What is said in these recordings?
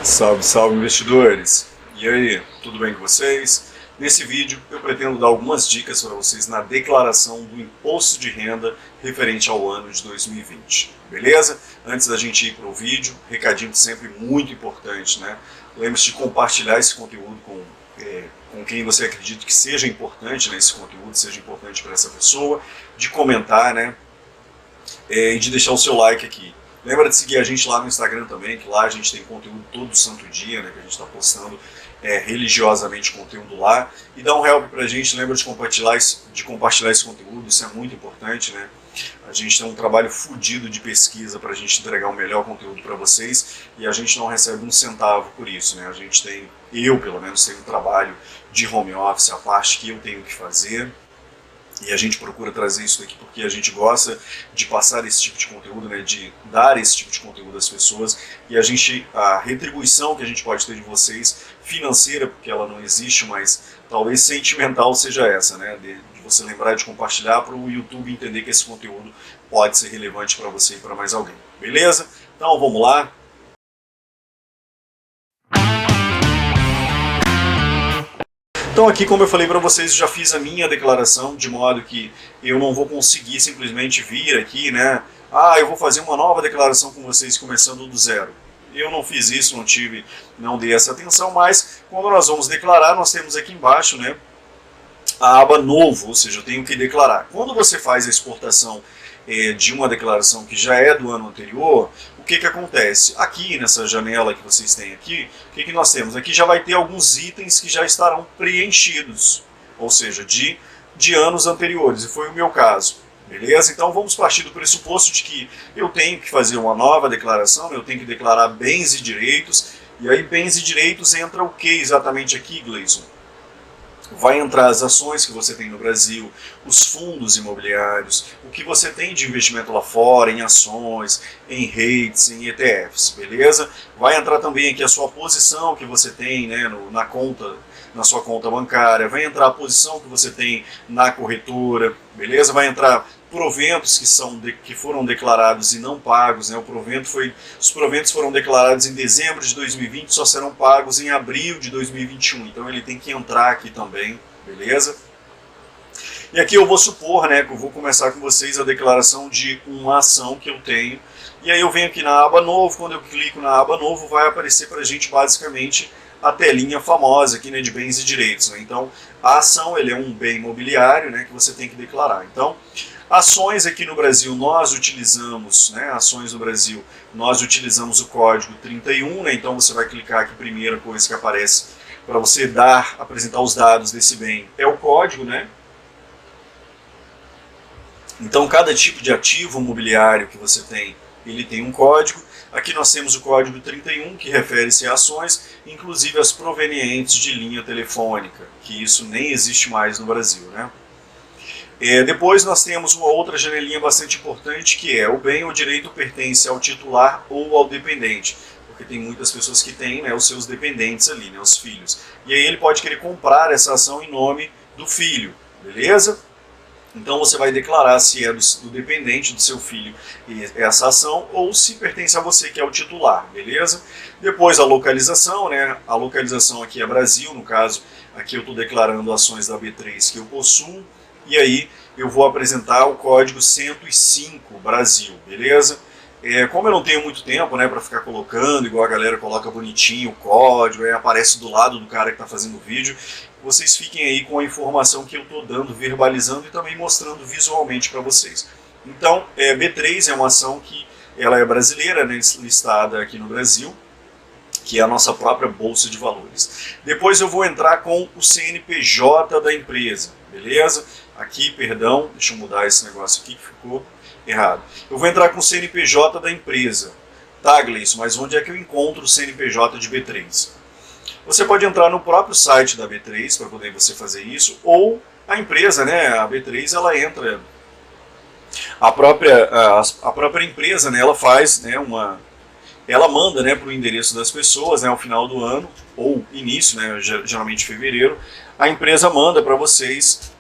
Salve, salve investidores! E aí, tudo bem com vocês? Nesse vídeo eu pretendo dar algumas dicas para vocês na declaração do imposto de renda referente ao ano de 2020, beleza? Antes da gente ir para o vídeo, recadinho sempre muito importante, né? Lembre-se de compartilhar esse conteúdo com quem você acredita que seja importante, né, esse conteúdo seja importante para essa pessoa, de comentar, né, e de deixar o seu like aqui. Lembra de seguir a gente lá no Instagram também, que lá a gente tem conteúdo todo santo dia, né, que a gente está postando religiosamente conteúdo lá. E dá um help pra gente, lembra de compartilhar esse conteúdo, isso é muito importante, né? A gente tem um trabalho fodido de pesquisa para a gente entregar o melhor conteúdo para vocês e a gente não recebe um centavo por isso, né? Eu pelo menos tenho um trabalho de home office, a parte que eu tenho que fazer. E a gente procura trazer isso daqui porque a gente gosta de passar esse tipo de conteúdo, né, de dar esse tipo de conteúdo às pessoas. E a retribuição que a gente pode ter de vocês, financeira, porque ela não existe, mas talvez sentimental seja essa, né, de você lembrar de compartilhar para o YouTube entender que esse conteúdo pode ser relevante para você e para mais alguém. Beleza? Então vamos lá. Então aqui, como eu falei para vocês, eu já fiz a minha declaração, de modo que eu não vou conseguir simplesmente vir aqui, né? Eu vou fazer uma nova declaração com vocês começando do zero. Eu não fiz isso, não dei essa atenção, mas quando nós vamos declarar, nós temos aqui embaixo, né, a aba novo, ou seja, eu tenho que declarar. Quando você faz a exportação de uma declaração que já é do ano anterior, o que acontece? Aqui nessa janela que vocês têm aqui, o que nós temos? Aqui já vai ter alguns itens que já estarão preenchidos, ou seja, de anos anteriores, e foi o meu caso. Beleza? Então vamos partir do pressuposto de que eu tenho que fazer uma nova declaração, eu tenho que declarar bens e direitos, e aí bens e direitos entra o que exatamente aqui, Gleison? Vai entrar as ações que você tem no Brasil, os fundos imobiliários, o que você tem de investimento lá fora, em ações, em REITs, em ETFs, beleza? Vai entrar também aqui a sua posição que você tem, né, na sua conta bancária, vai entrar a posição que você tem na corretora, beleza? Vai entrar proventos que foram declarados e não pagos, né? Os proventos foram declarados em dezembro de 2020, só serão pagos em abril de 2021, então ele tem que entrar aqui também, beleza? E aqui eu vou supor, né, que eu vou começar com vocês a declaração de uma ação que eu tenho, e aí eu venho aqui na aba novo, quando eu clico na aba novo vai aparecer para a gente basicamente a telinha famosa aqui, né, de bens e direitos, né? Então a ação ele é um bem imobiliário, né, que você tem que declarar. Então ações aqui no Brasil nós utilizamos, né, ações no Brasil nós utilizamos o código 31, né, então você vai clicar aqui, primeira coisa que aparece para você apresentar os dados desse bem é o código, né? Então cada tipo de ativo imobiliário que você tem, ele tem um código. Aqui nós temos o código 31, que refere-se a ações, inclusive as provenientes de linha telefônica, que isso nem existe mais no Brasil, né? Depois nós temos uma outra janelinha bastante importante, que é o bem ou direito pertence ao titular ou ao dependente, porque tem muitas pessoas que têm, né, os seus dependentes ali, né, os filhos. E aí ele pode querer comprar essa ação em nome do filho, beleza? Então você vai declarar se é do dependente do seu filho essa ação ou se pertence a você que é o titular, beleza? Depois a localização, né? A localização aqui é Brasil, no caso aqui eu estou declarando ações da B3 que eu possuo e aí eu vou apresentar o código 105 Brasil, beleza? Como eu não tenho muito tempo, né, para ficar colocando, igual a galera coloca bonitinho o código, aparece do lado do cara que está fazendo o vídeo, vocês fiquem aí com a informação que eu estou dando, verbalizando e também mostrando visualmente para vocês. Então, B3 é uma ação que ela é brasileira, né, listada aqui no Brasil, que é a nossa própria Bolsa de Valores. Depois eu vou entrar com o CNPJ da empresa, beleza? Aqui, perdão, deixa eu mudar esse negócio aqui que ficou errado. Eu vou entrar com o CNPJ da empresa. Tá, Gleison, mas onde é que eu encontro o CNPJ de B3? Você pode entrar no próprio site da B3 para poder você fazer isso, ou a empresa, né, a B3, ela entra, a própria empresa, né, ela faz, né, ela manda, né, para o endereço das pessoas, né, ao final do ano, ou início, né, geralmente fevereiro, a empresa manda para vocês,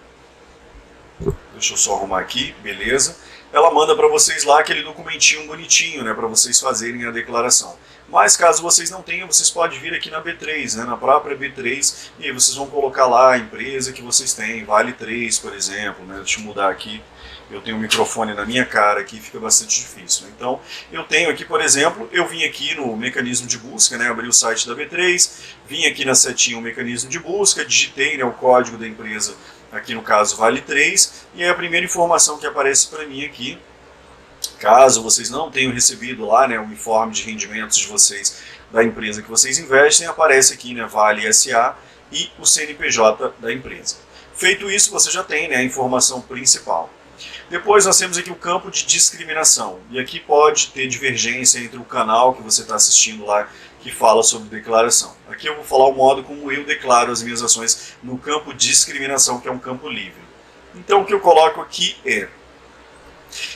deixa eu só arrumar aqui, beleza, ela manda para vocês lá aquele documentinho bonitinho, né, para vocês fazerem a declaração. Mas caso vocês não tenham, vocês podem vir aqui na B3, né, na própria B3, e aí vocês vão colocar lá a empresa que vocês têm, Vale 3, por exemplo, né, deixa eu mudar aqui, eu tenho um microfone na minha cara aqui, fica bastante difícil. Né? Então, eu tenho aqui, por exemplo, eu vim aqui no mecanismo de busca, né, abri o site da B3, vim aqui na setinha o mecanismo de busca, digitei, né, o código da empresa, aqui no caso Vale 3, e aí a primeira informação que aparece para mim aqui, caso vocês não tenham recebido lá, né, o informe de rendimentos de vocês da empresa que vocês investem, aparece aqui, né, Vale SA e o CNPJ da empresa. Feito isso, você já tem, né, a informação principal. Depois nós temos aqui o campo de discriminação, e aqui pode ter divergência entre o canal que você está assistindo lá, que fala sobre declaração. Aqui eu vou falar o modo como eu declaro as minhas ações no campo de discriminação, que é um campo livre. Então o que eu coloco aqui é,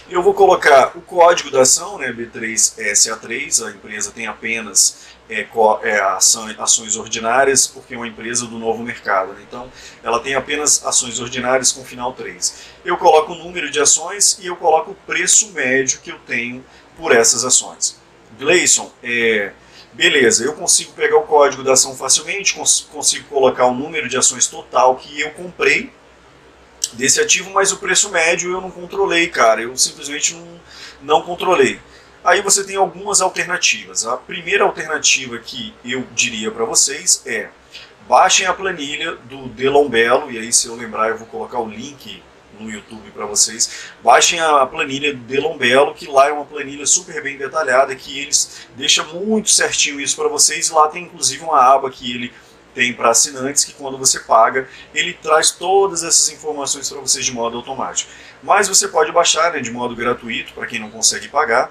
eu vou colocar o código da ação, né, B3SA3, a empresa tem apenas ações ordinárias, porque é uma empresa do novo mercado, né? Então ela tem apenas ações ordinárias com final 3. Eu coloco o número de ações e eu coloco o preço médio que eu tenho por essas ações. Gleison, beleza, eu consigo pegar o código da ação facilmente, consigo colocar o número de ações total que eu comprei desse ativo, mas o preço médio eu não controlei, cara, eu simplesmente não controlei. Aí você tem algumas alternativas. A primeira alternativa que eu diria para vocês é baixem a planilha do Delombello, e aí se eu lembrar eu vou colocar o link no YouTube para vocês. Baixem a planilha do Delombello, que lá é uma planilha super bem detalhada, que eles deixam muito certinho isso para vocês. Lá tem inclusive uma aba que ele tem para assinantes, que quando você paga, ele traz todas essas informações para vocês de modo automático. Mas você pode baixar, né, de modo gratuito, para quem não consegue pagar.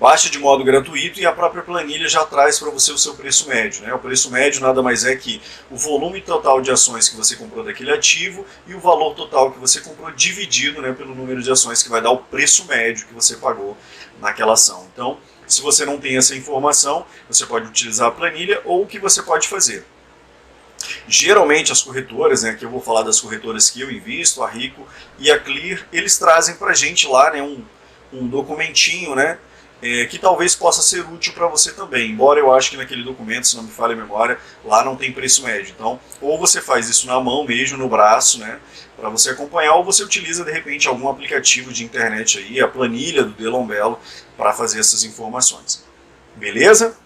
Baixa de modo gratuito e a própria planilha já traz para você o seu preço médio. Né? O preço médio nada mais é que o volume total de ações que você comprou daquele ativo e o valor total que você comprou dividido, né, pelo número de ações, que vai dar o preço médio que você pagou naquela ação. Então, se você não tem essa informação, você pode utilizar a planilha, ou o que você pode fazer. Geralmente as corretoras, né, que eu vou falar das corretoras que eu invisto, a Rico e a Clear, eles trazem para a gente lá, né, um documentinho, né, que talvez possa ser útil para você também, embora eu acho que naquele documento, se não me falha a memória, lá não tem preço médio. Então, ou você faz isso na mão mesmo, no braço, né, para você acompanhar, ou você utiliza de repente algum aplicativo de internet aí, a planilha do Delombello, para fazer essas informações. Beleza?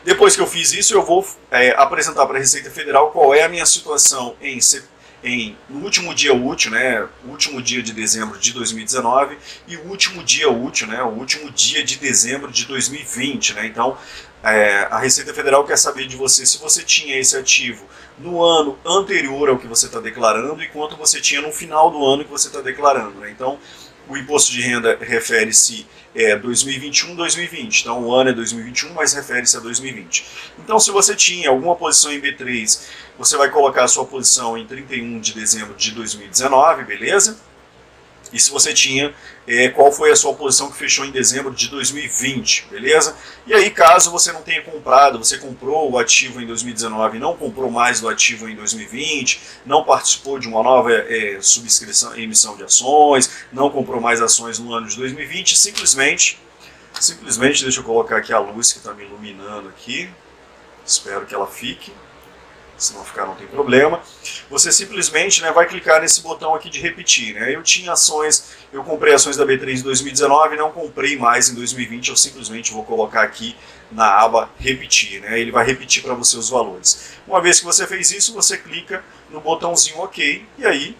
Depois que eu fiz isso, eu vou apresentar para a Receita Federal qual é a minha situação no último dia útil, né, o último dia de dezembro de 2019 e o último dia útil, né, o último dia de dezembro de 2020. Né, então, a Receita Federal quer saber de você se você tinha esse ativo no ano anterior ao que você está declarando e quanto você tinha no final do ano que você está declarando. Né, então, o imposto de renda refere-se 2021, 2020. Então o ano é 2021, mas refere-se a 2020. Então se você tinha alguma posição em B3, você vai colocar a sua posição em 31 de dezembro de 2019, beleza? E se você tinha, qual foi a sua posição que fechou em dezembro de 2020, beleza? E aí, caso você não tenha comprado, você comprou o ativo em 2019 e não comprou mais do ativo em 2020, não participou de uma nova subscrição, emissão de ações, não comprou mais ações no ano de 2020, simplesmente, deixa eu colocar aqui a luz que está me iluminando aqui, espero que ela fique. Se não ficar, não tem problema. Você simplesmente, né, vai clicar nesse botão aqui de repetir. Né? Eu comprei ações da B3 em 2019, não comprei mais em 2020, eu simplesmente vou colocar aqui na aba repetir. Né? Ele vai repetir para você os valores. Uma vez que você fez isso, você clica no botãozinho OK, e aí